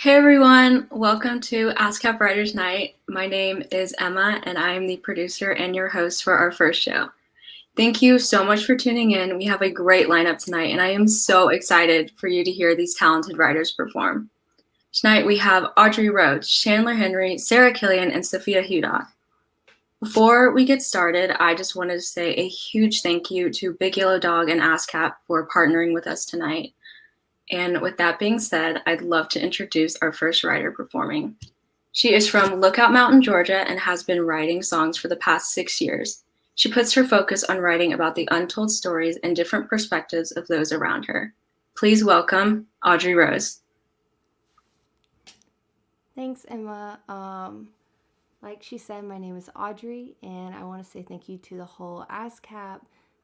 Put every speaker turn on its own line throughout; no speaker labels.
Hey everyone, welcome to ASCAP Writers Night. My name is Emma and I am the producer and your host for our first show. Thank you so much for tuning in. We have a great lineup tonight and I am so excited for you to hear these talented writers perform. Tonight we have Audrey Rhodes, Chandler Henry, Sarah Killian, and Sophia Hudock. Before we get started, I just wanted to say a huge thank you to Big Yellow Dog and ASCAP for partnering with us tonight. And with that being said, I'd love to introduce our first writer performing. She is from Lookout Mountain, Georgia, and has been writing songs for the past 6 years. She puts her focus on writing about the untold stories and different perspectives of those around her. Please welcome Audrey Rose.
Thanks, Emma. Like she said, my name is Audrey, and I want to say thank you to the whole ASCAP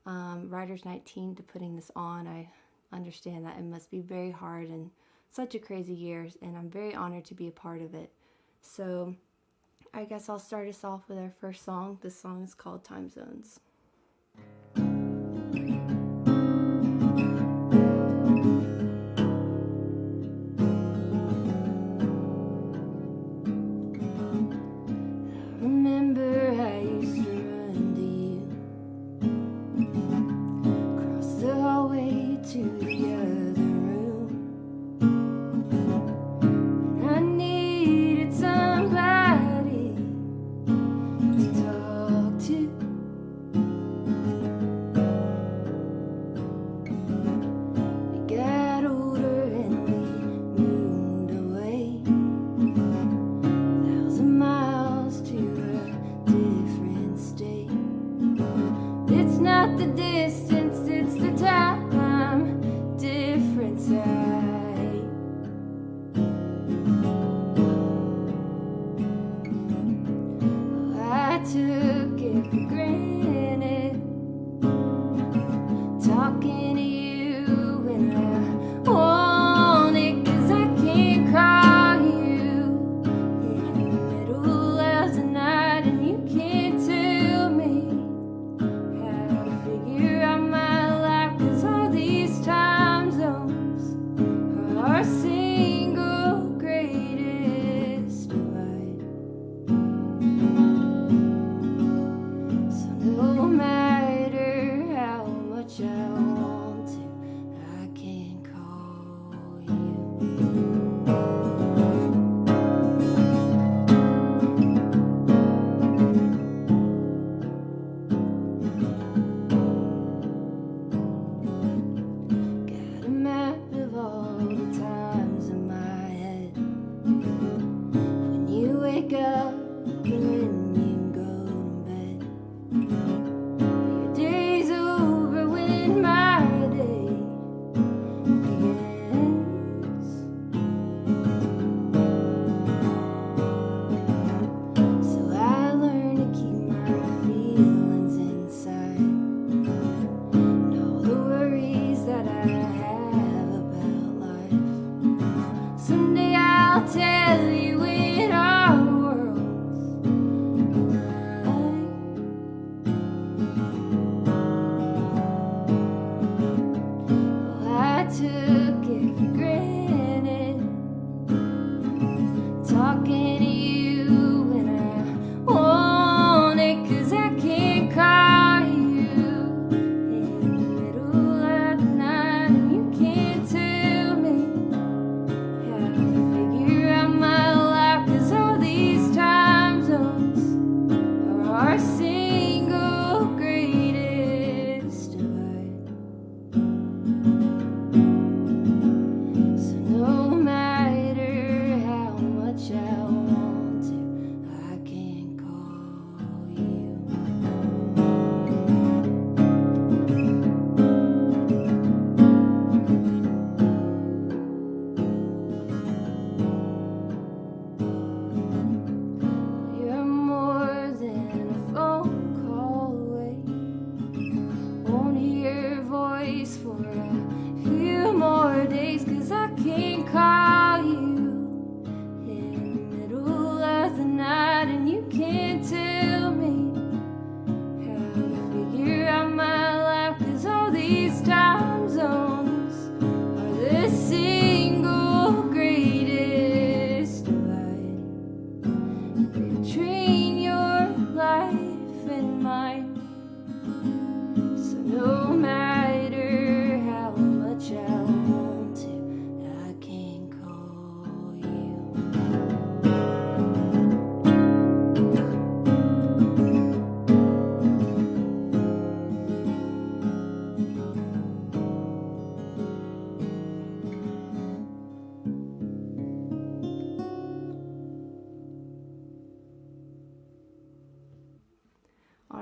Writers Night team to putting this on. I understand that it must be very hard and such a crazy year, and I'm very honored to be a part of it. So I guess I'll start us off with our first song. This song is called Time Zones. Remember I used to run to you, across the hallway to the other room. I needed somebody to talk to.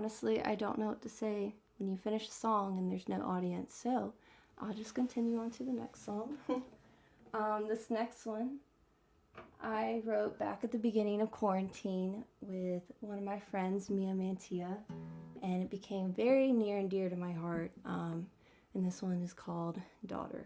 honestly, I don't know what to say when you finish a song and there's no audience. So I'll just continue on to the next song. This next one I wrote back at the beginning of quarantine with one of my friends, Mia Mantia, and it became very near and dear to my heart. And this one is called Daughter.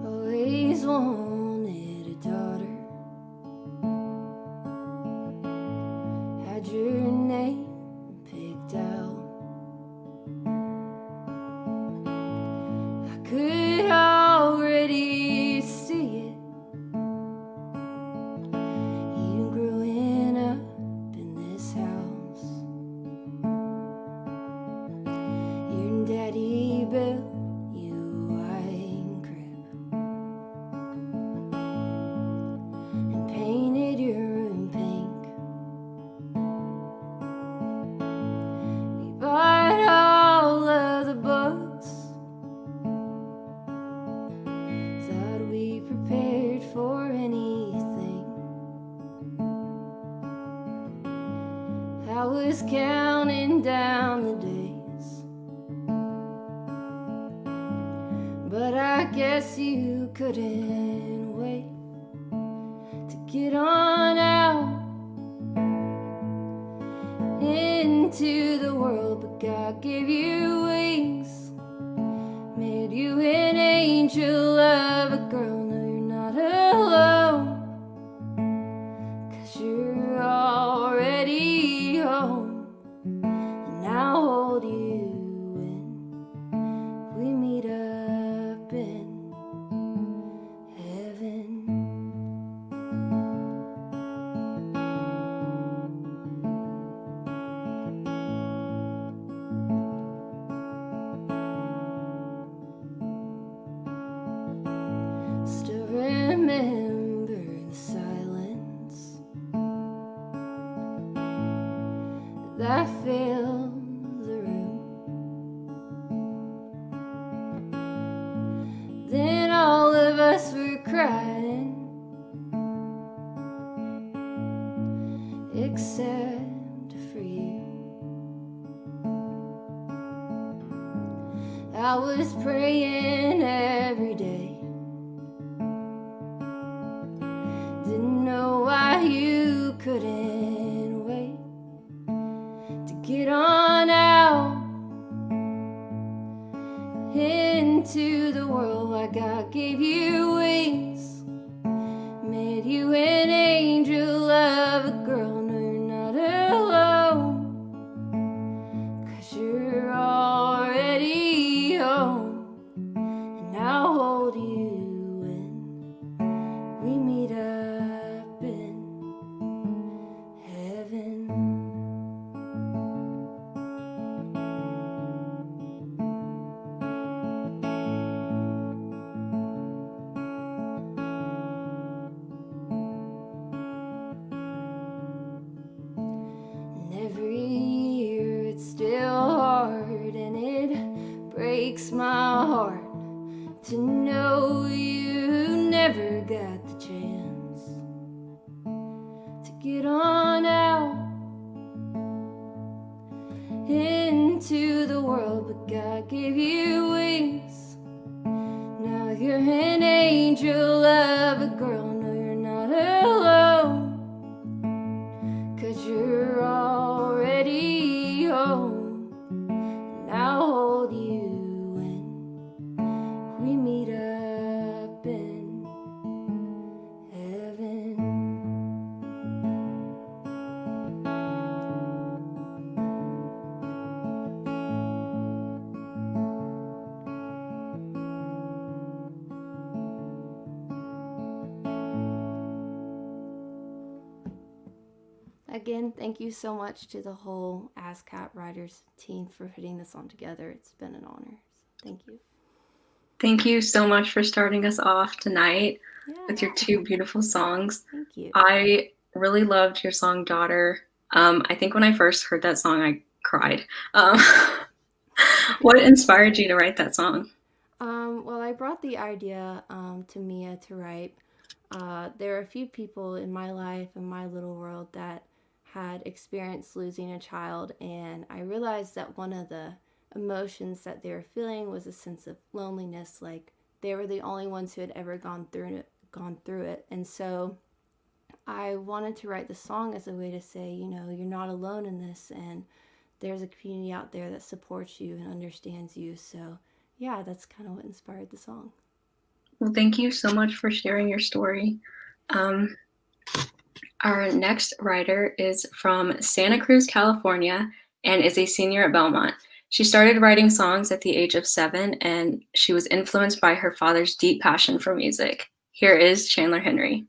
Always wanted a daughter. Had your name picked out. I could already see it. You growing up in this house. Your daddy built you a white crib and painted your room pink. We bought all of the books. Thought we prepared for anything. I was counting down the days, but I guess you couldn't wait to get on out into the world. But God gave you wings, made you an angel of a girl. No, you're not alone, 'cause you're already home. And I'll hold you when we meet up in heaven. Still remember the silence that filled the room. Then all of us were crying, except for you. I was praying every day. Didn't know why you couldn't wait to get on out into the world. Why God gave you wings, made you an angel of a girl. No, you're not alone, 'cause you're already home. And I'll hold you when we meet up in heaven. And every year it's still hard, and it breaks my heart to know you never got the chance to get on out into the world. But God gave you wings, now you're an angel of a girl. No, you're not alone, 'cause you're already home. And I'll hold you when we meet up in heaven. Again, thank you so much to the whole ASCAP Writers team for putting this on together. It's been an honor. So thank you.
Thank you so much for starting us off tonight with your two beautiful songs.
Thank you.
I really loved your song Daughter. I think when I first heard that song, I cried. What inspired you to write that song?
Well, I brought the idea to Mia to write. There are a few people in my life and my little world that had experienced losing a child, and I realized that one of the emotions that they were feeling was a sense of loneliness, like they were the only ones who had ever gone through it. And so I wanted to write the song as a way to say, you're not alone in this, and there's a community out there that supports you and understands you. So, yeah, that's kind of what inspired the song.
Well, thank you so much for sharing your story. Our next writer is from Santa Cruz, California, and is a senior at Belmont. She started writing songs at the age of 7, and she was influenced by her father's deep passion for music. Here is Chandler Henry.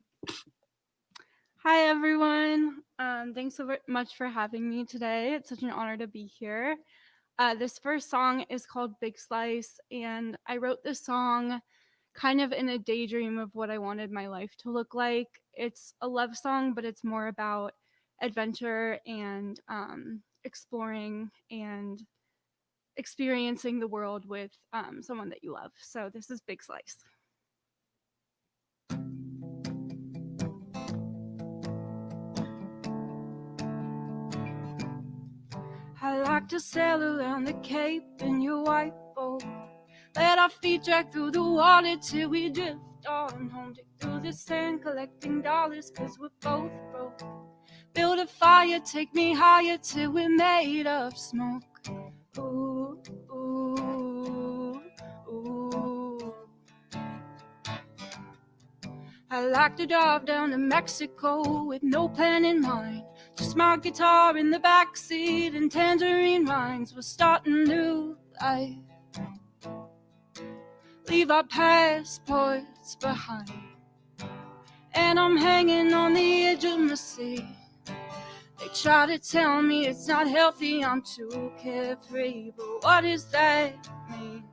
Hi, everyone. Thanks so much for having me today. It's such an honor to be here. This first song is called Big Slice, and I wrote this song kind of in a daydream of what I wanted my life to look like. It's a love song, but it's more about adventure and exploring and experiencing the world with someone that you love. So this is Big Slice. I like to sail around the Cape in your white boat. Let our feet drag through the water till we drift on home. Dig through the sand collecting dollars cause we're both broke. Build a fire, take me higher till we're made of smoke. Ooh, ooh, ooh. I like to drive down to Mexico with no plan in mind. Just my guitar in the backseat and tangerine rinds. We'll start a new life. Leave our passports behind. And I'm hanging on the edge of my seat. They try to tell me it's not healthy, I'm too carefree. But what does that mean?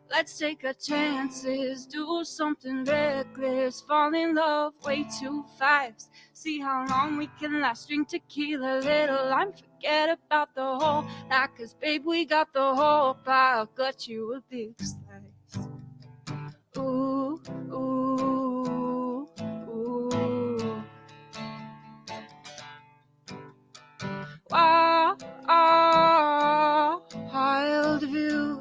Let's take our chances, do something reckless, fall in love way too fast. See how long we can last, drink tequila, little lime, forget about the whole night. Cause babe, we got the whole pile, got you a big slice. Ooh, ooh, ooh. Wild view.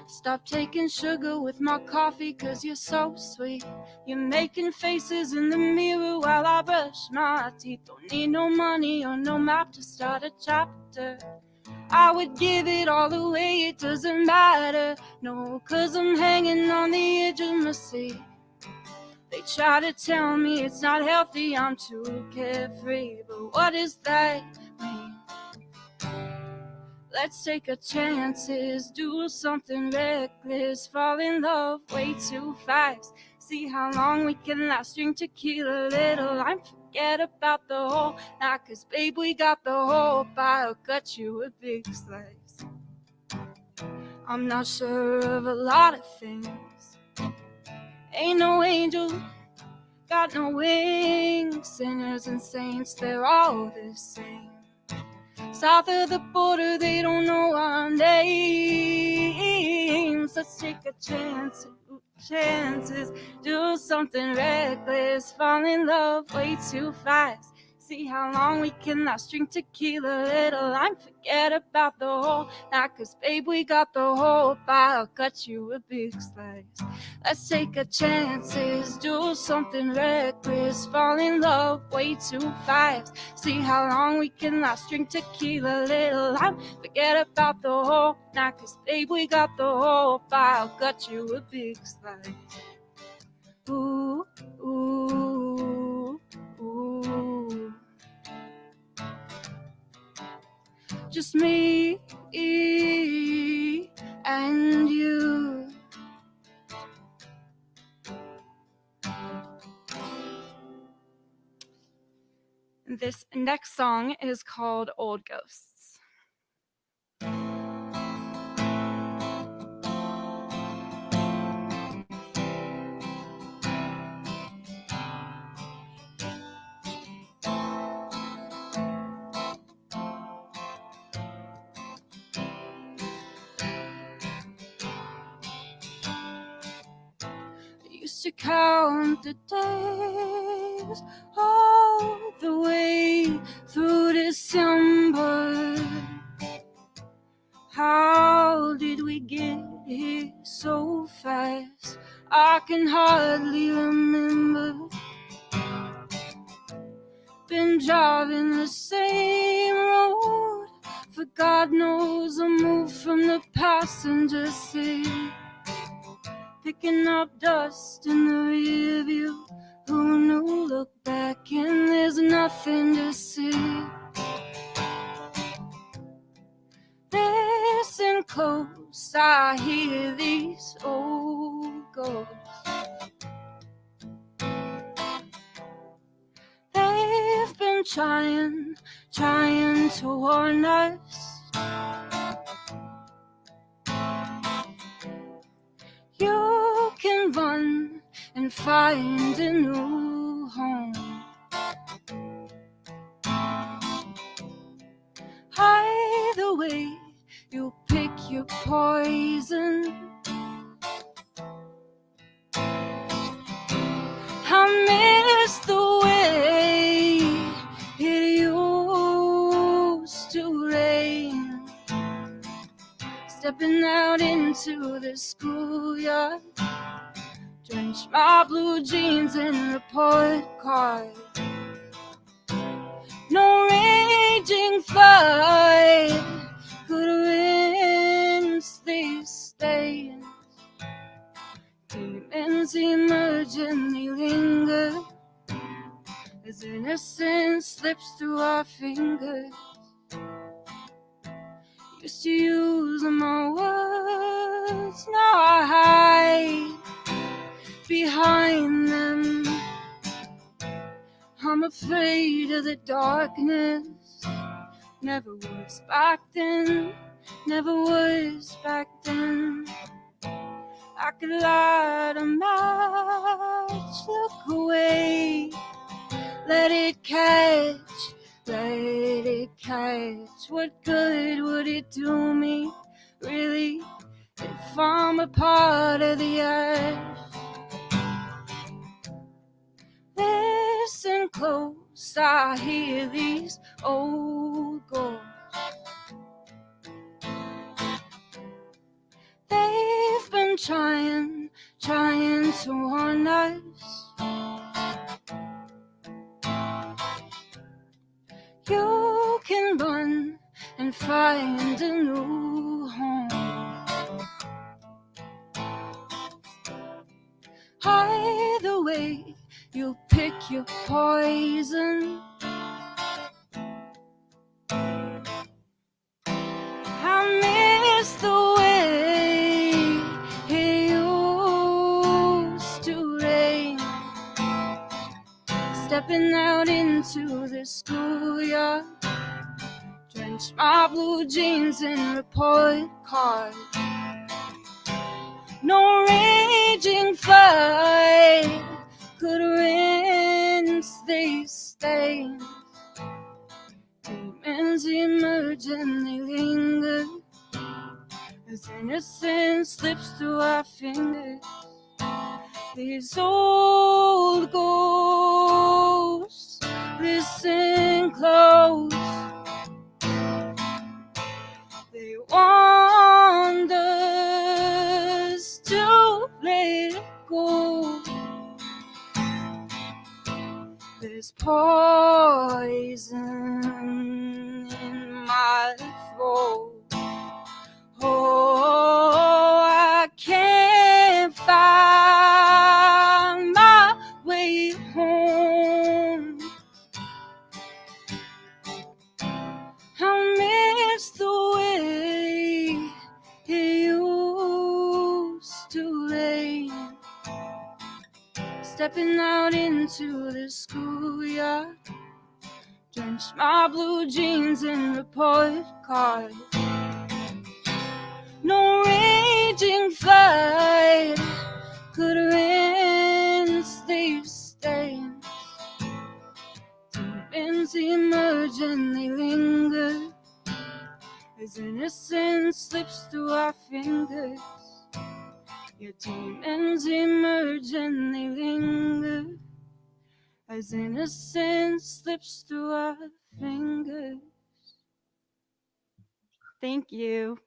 Stop taking sugar with my coffee cause you're so sweet. You're making faces in the mirror while I brush my teeth. Don't need no money or no map to start a chapter. I would give it all away, it doesn't matter. No, cause I'm hanging on the edge of my seat. They try to tell me it's not healthy, I'm too carefree. But what does that mean? Let's take our chances, do something reckless, fall in love way too fast. See how long we can last, drink tequila, little lime, forget about the whole night. Cause babe, we got the whole pile, cut you a big slice. I'm not sure of a lot of things. Ain't no angel, got no wings. Sinners and saints, they're all the same. South of the border, they don't know our names. Let's take a chance, chances, do something reckless, fall in love way too fast. See how long we can last, drink tequila, little lime, forget about the whole night. Cause babe, we got the whole pile, cut you a big slice. Let's take our chances, do something reckless, fall in love way too fast. See how long we can last, drink tequila, little lime, forget about the whole night. Cause babe, we got the whole pile, cut you a big slice. Ooh, ooh, ooh. Just me and you. This next song is called Old Ghosts. used to count the days all the way through December. How did we get here so fast? I can hardly remember. Been driving the same road for God knows a move from the passenger seat, picking up dust in the rear view. Who knew? Look back and there's nothing to see. Listen close, I hear these old ghosts. They've been trying to warn us. You can run and find a new home. Either way, you pick your poison. I miss the way it used to rain. Stepping out into the schoolyard, drenched my blue jeans in report card. No raging flood could rinse these stains. Demons emerge and they linger as innocence slips through our fingers. Used to use my words, now I hide behind them. I'm afraid of the darkness. Never was back then, never was back then. I could light a match, look away, let it catch, let it catch. What good would it do me, really, if I'm a part of the ash? Listen close, I hear these old ghosts. They've been trying to warn us. You can run and find a new home. Either way, you pick your poison. I miss the way it used to rain. Stepping out into the schoolyard, drenched my blue jeans in report card. No raging flood could rinse these stains. Demons emerge and they linger as innocence slips through our fingers. These old ghosts, listen close. They want us to let go. There's poison in my throat. Oh, I can't find my way home. I miss the way it used to rain. Stepping out into the schoolyard, drenched my blue jeans in report card. No raging flood could rinse these stains. Demons emerge and they linger as innocence slips through our fingers. Your demons emerge and they linger as innocence slips through our fingers. Thank you.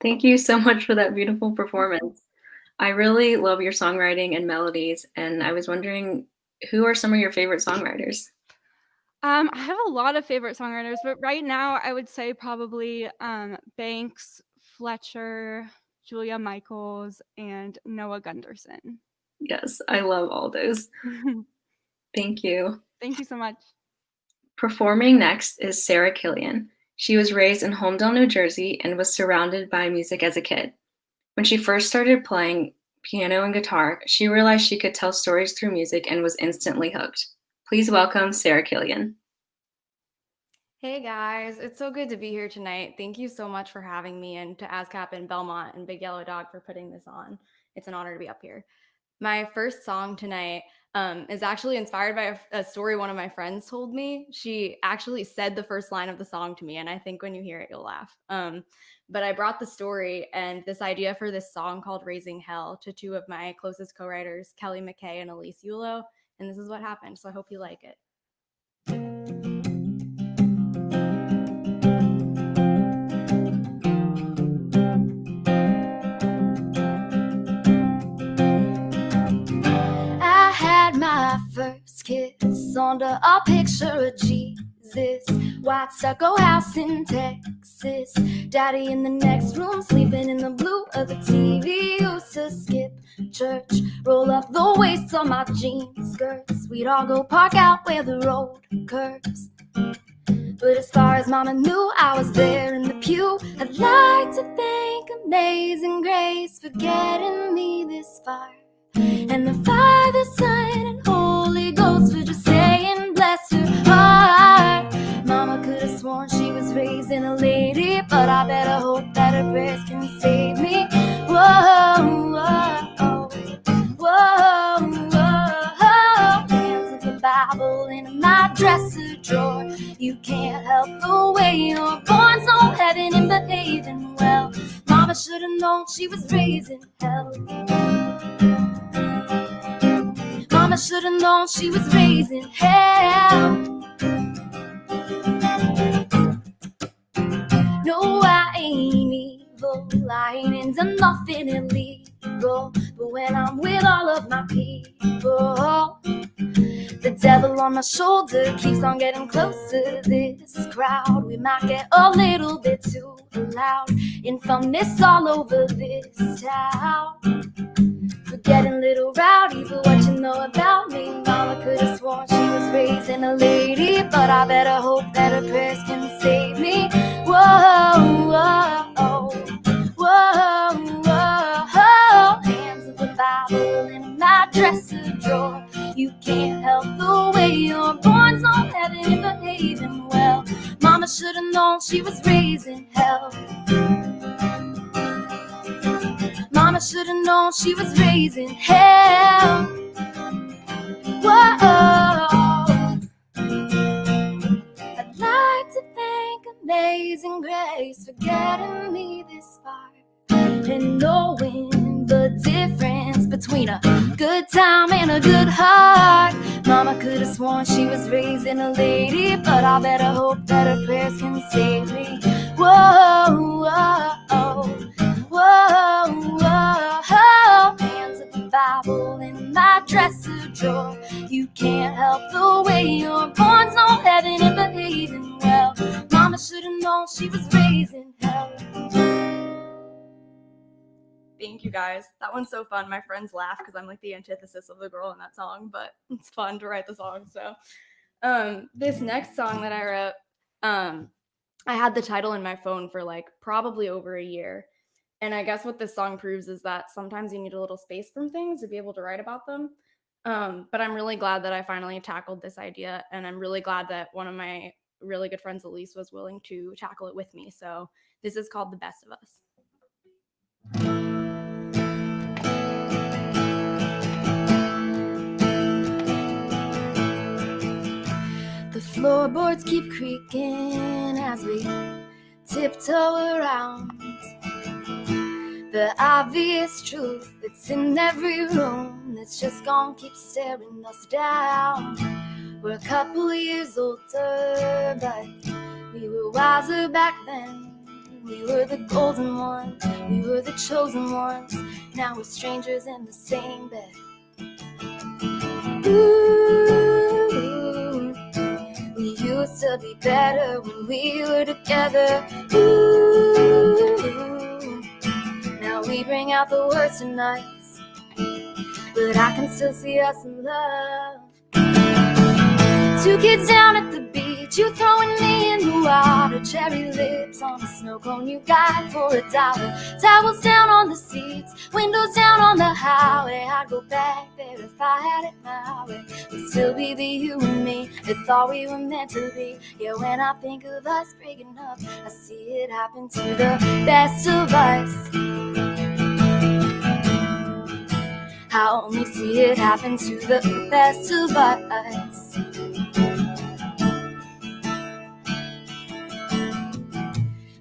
Thank you so much for that beautiful performance. I really love your songwriting and melodies, and I was wondering, who are some of your favorite songwriters?
I have a lot of favorite songwriters, but right now I would say probably Banks, Fletcher, Julia Michaels, and Noah Gunderson.
Yes, I love all those. Thank you.
Thank you so much.
Performing next is Sarah Killian. She was raised in Holmdel, New Jersey, and was surrounded by music as a kid. When she first started playing piano and guitar, she realized she could tell stories through music and was instantly hooked. Please welcome Sarah Killian.
Hey guys, it's so good to be here tonight. Thank you so much for having me, and to ASCAP and Belmont and Big Yellow Dog for putting this on. It's an honor to be up here. My first song tonight is actually inspired by a story one of my friends told me. She actually said the first line of the song to me, and I think when you hear it, you'll laugh. But I brought the story and this idea for this song called Raising Hell to two of my closest co-writers, Kelly McKay and Elise Yulo, and this is what happened, so I hope you like it.
I had my first kiss under a picture of Jesus. White stucco house in Texas. Daddy in the next room, sleeping in the blue of the TV. Used to skip church, roll up the waist on my jean skirts. We'd all go park out where the road curves. But as far as Mama knew, I was there in the pew. I'd like to thank Amazing Grace for getting me this far. And the Father, Son, and Holy Ghost for just saying bless her heart. Mama could have sworn she was raising a lady, but I better hope that her prayers can save me. Whoa, whoa, whoa, whoa. Hands of the Bible in my dresser drawer. You can't help the way you're born, so heaven and behaving well. Mama should have known she was raising hell. Mama should have known she was raising hell. No, I ain't evil, I ain't into nothing illegal. But when I'm with all of my people, the devil on my shoulder keeps on getting closer. This crowd, we might get a little bit too loud. Infamous all over this town. Getting a little rowdy, but what you know about me? Mama could have sworn she was raising a lady, but I better hope that her prayers can save me. Whoa, whoa, whoa, whoa. Hands of the Bible in my dresser drawer. You can't help the way you're born, so heaven and behaving well. Mama should have known she was raising hell. Mama should have known she was raising hell. Whoa. I'd like to thank Amazing Grace for getting me this far. And knowing the difference between a good time and a good heart. Mama could have sworn she was raising a lady, but I better hope that her prayers can save me. Whoa, whoa, whoa, whoa. Hands of the Bible in my dresser drawer. You can't help the way you're born, so heaven and behaving well. Mama should have known she was raising hell.
Thank you guys. That one's so fun. My friends laugh because I'm like the antithesis of the girl in that song, but it's fun to write the song. So this next song that I wrote, I had the title in my phone for like probably over a year. And I guess what this song proves is that sometimes you need a little space from things to be able to write about them. But I'm really glad that I finally tackled this idea. And I'm really glad that one of my really good friends, Elise, was willing to tackle it with me. So this is called The Best of Us.
The floorboards keep creaking as we tiptoe around. The obvious truth that's in every room that's just gonna keep staring us down. We're a couple years older, but we were wiser back then. We were the golden ones, we were the chosen ones. Now we're strangers in the same bed. Ooh, we used to be better when we were together. Ooh, now we bring out the worst in us, but I can still see us in love. Two kids down at the beach, you throwing me in the water. Cherry lips on a snow cone you got for $1. Towels down on the seats, windows down on the highway. I'd go back there if I had it my way. We'd still be the you and me that thought we were meant to be. Yeah, when I think of us breaking up, I see it happen to the best of us. I only see it happen to the best of us.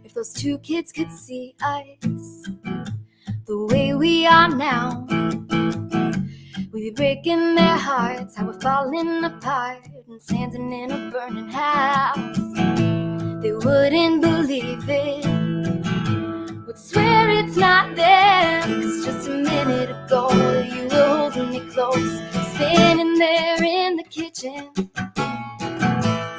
If those two kids could see us the way we are now, we'd be breaking their hearts, how we're falling apart and standing in a burning house. They wouldn't believe it, would swear it's not them. 'Cause just a minute ago you were holding me close, standing there in the kitchen,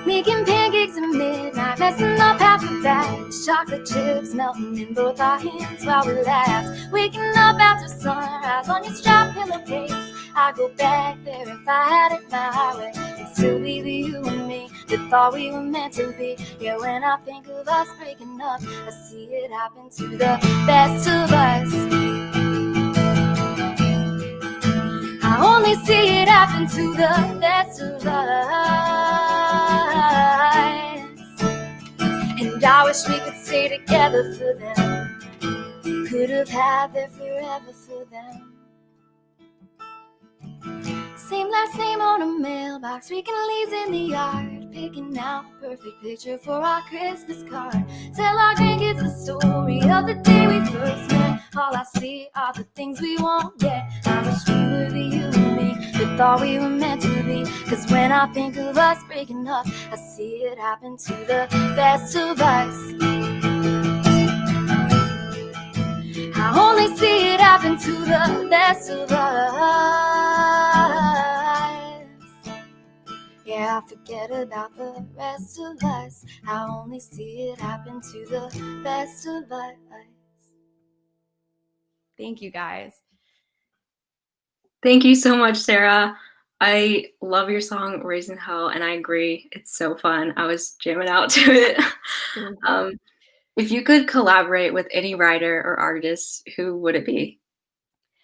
making pancakes at midnight, messing up half the batch. Chocolate chips melting in both our hands while we laughed. Waking up after sunrise on your strapped pillowcase. I'd go back there if I had it my way. It'd still be the you and me that thought we were meant to be. Yeah, when I think of us breaking up, I see it happen to the best of us. I only see it happen to the best of us. And I wish we could stay together for them. Could have had there forever for them. Same last name on a mailbox, raking leaves in the yard, picking out the perfect picture for our Christmas card. Tell our grandkids the story of the day we first met. All I see are the things we won't get. I wish we were the you and me that thought we were meant to be. 'Cause when I think of us breaking up, I see it happen to the best of us. I only see it happen to the best of us. Yeah, I forget about the rest of us. I only see it happen to the best of us.
Thank you, guys.
Thank you so much, Sarah. I love your song Raising Hell, and I agree. It's so fun. I was jamming out to it. If you could collaborate with any writer or artist, who would it be?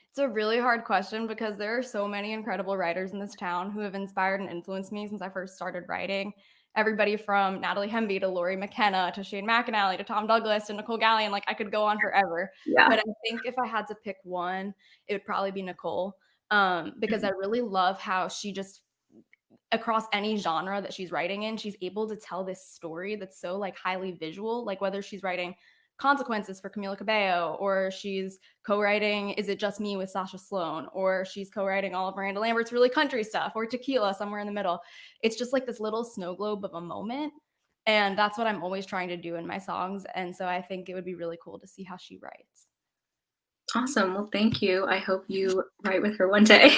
It's a really hard question because there are so many incredible writers in this town who have inspired and influenced me since I first started writing. Everybody from Natalie Hemby to Laurie McKenna to Shane McAnally to Tom Douglas to Nicole Gallion. Like, I could go on forever.
Yeah.
But I think if I had to pick one, it would probably be Nicole, because I really love how she just, across any genre that she's writing in, she's able to tell this story that's so like highly visual. Like whether she's writing Consequences for Camila Cabello, or she's co-writing Is It Just Me with Sasha Sloan, or she's co-writing all of Miranda Lambert's really country stuff, or Tequila, somewhere in the middle. It's just like this little snow globe of a moment. And that's what I'm always trying to do in my songs. And so I think it would be really cool to see how she writes.
Awesome. Well, thank you. I hope you write with her one day.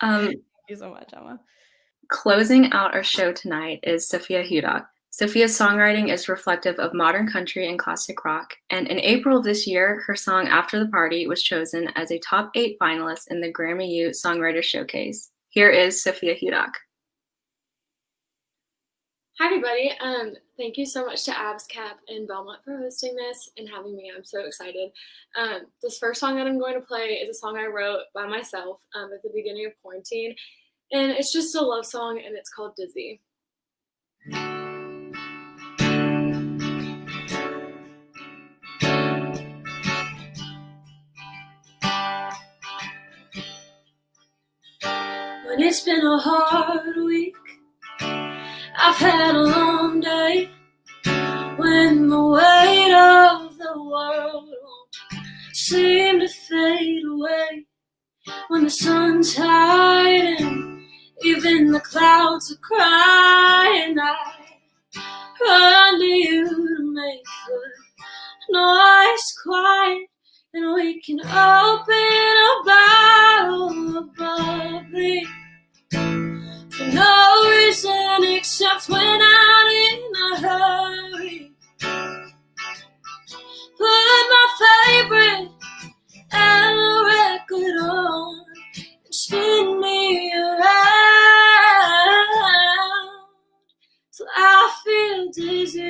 Thank you so much, Emma.
Closing out our show tonight is Sophia Hudock. Sophia's songwriting is reflective of modern country and classic rock, and in April of this year, her song After the Party was chosen as a top 8 finalist in the Grammy U Songwriter Showcase. Here is Sophia Hudock.
Hi everybody, thank you so much to ASCAP and Belmont for hosting this and having me. I'm so excited. This first song that I'm going to play is a song I wrote by myself at the beginning of quarantine, and it's just a love song, and it's called Dizzy. When it's been a hard week, I've had a long day, when the weight of the world won't
seem to fade away when the sun's hiding. Even the clouds are crying. I run to you to make the noise quiet, and we can open a bottle of bubbly for no reason except we're not in a hurry. Put my favorite and the record on and spin me around till I feel dizzy.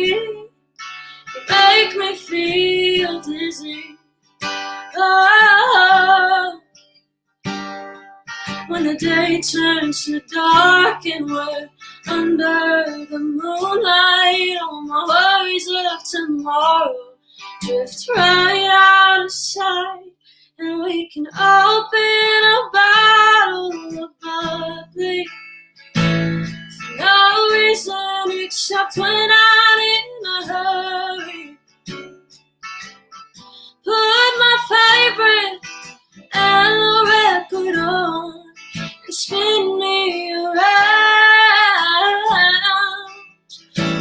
You make me feel dizzy. Oh, when the day turns to dark and we're under the moonlight, all my worries of tomorrow drift right out of sight, and we can open a bottle of bubbly for no reason except we're not in a hurry. Put my favorite and the record on and spin me around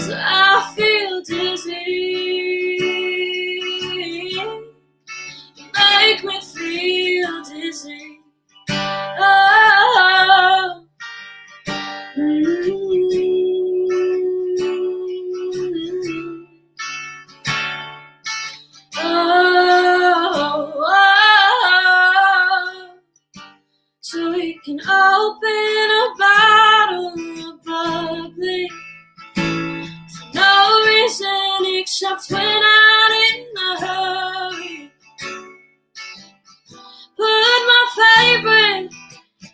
so I feel dizzy. You make me feel dizzy. Oh, so we can open a bottle of bubbly for no reason except we're not in a hurry. Put my favorite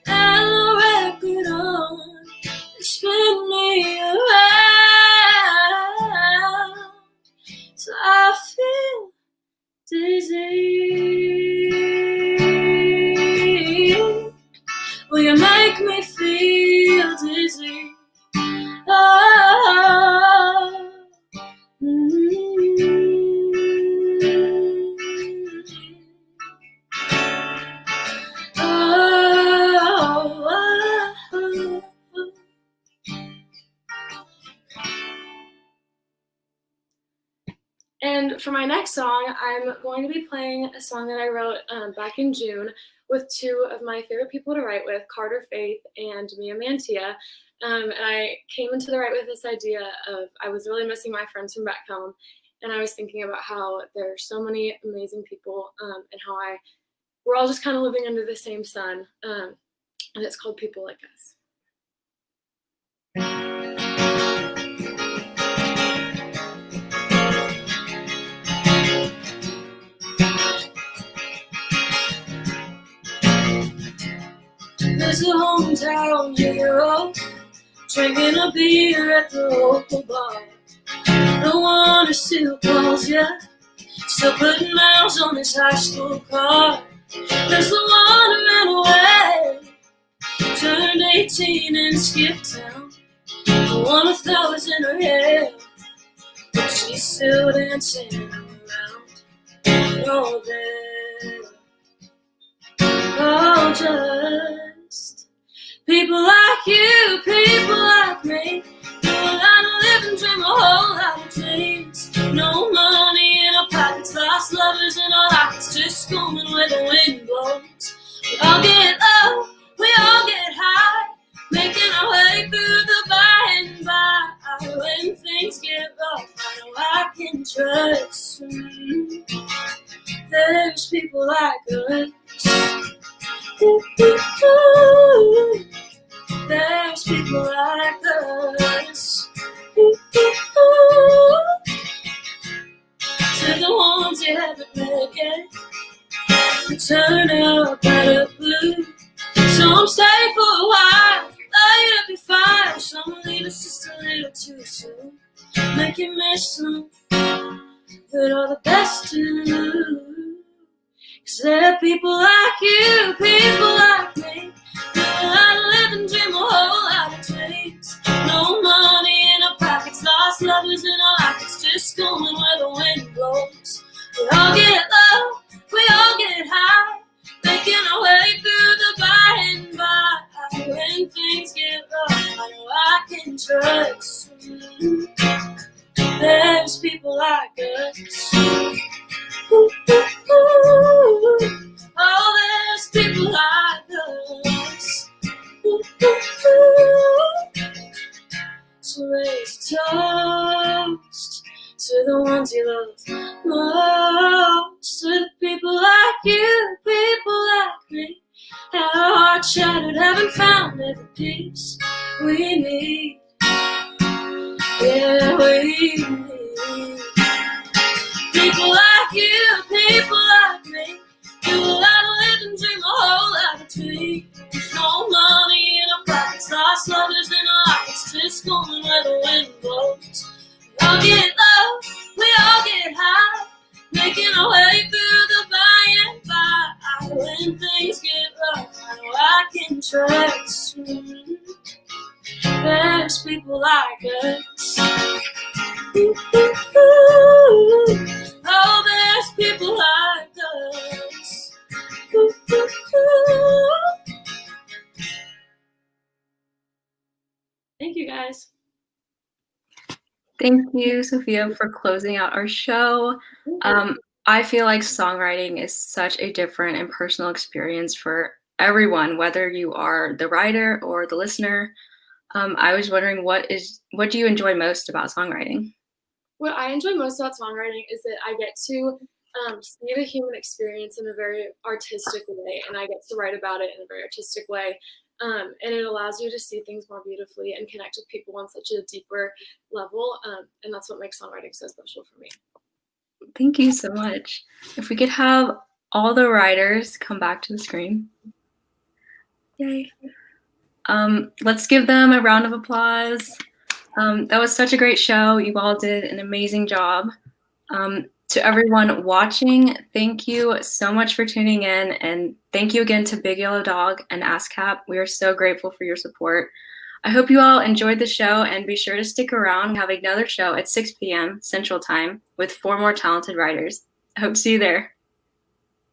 and the record on and spin me around so I feel dizzy. Will you make me feel dizzy? Oh,
And for my next song, I'm going to be playing a song that I wrote back in June with two of my favorite people to write with, Carter Faith and Mia Mantia. And I came into the write with this idea of I was really missing my friends from back home, and I was thinking about how there are so many amazing people and how we're all just kind of living under the same sun, and it's called People Like Us. There's a hometown hero drinking a beer at the local bar. No one who still calls ya, still putting miles on his high school car. There's the one who ran away, turned 18 and skipped town. The one with flowers in her hair, but she's still dancing around. Oh, there, oh, just people like you, people like me, do a lot of living, dream a whole lot of dreams. No money in our pockets, lost lovers in our pockets, just going where the wind blows. We all get low, we all get high, making our way through the by and by. When things get rough, I know I can trust. There's people like us. There's people like us. To the ones you haven't met yet, who turn up out of blue. Some stay for a while, later be fine. Some leave us just a little too soon. Make you miss them, but all the best do. 'Cause there are people like you, people like me, do a lot of living, dream a whole lot of dreams. No money in our pockets, lost lovers in our pockets, just going where the wind blows.
blows. We all get low, we all get high, making our way through the by and by. When things get rough, I know I can trust. There's people like us. Ooh, ooh, ooh. Oh, there's people like us. Ooh, ooh, ooh. So raise a toast to the ones you love most, to the people like you, people like me. Had our hearts shattered, haven't found every piece we need. Yeah, we need people like you, people like me. Do a lot of living, dream a whole lot of dreams. No money in our pockets, lost lovers in our lives, just going where the wind blows. We all get low, we all get high, making our way through the by and by. When things get rough, I know I can trust. There's people like us. Ooh, ooh, ooh. Oh, there's people like us. Ooh, ooh, ooh.
Thank you, guys.
Thank you, Sophia, for closing out our show. I feel like songwriting is such a different and personal experience for everyone, whether you are the writer or the listener. I was wondering, what do you enjoy most about songwriting?
What I enjoy most about songwriting is that I get to see the human experience in a very artistic way, and I get to write about it in a very artistic way. And it allows you to see things more beautifully and connect with people on such a deeper level. And that's what makes songwriting so special for me.
Thank you so much. If we could have all the writers come back to the screen. Yay. Let's give them a round of applause. That was such a great show. You all did an amazing job. To everyone watching, thank you so much for tuning in, and thank you again to Big Yellow Dog and ASCAP. We are so grateful for your support. I hope you all enjoyed the show, and be sure to stick around. We have another show at 6 p.m. Central Time with 4 more talented writers. I hope to see you there.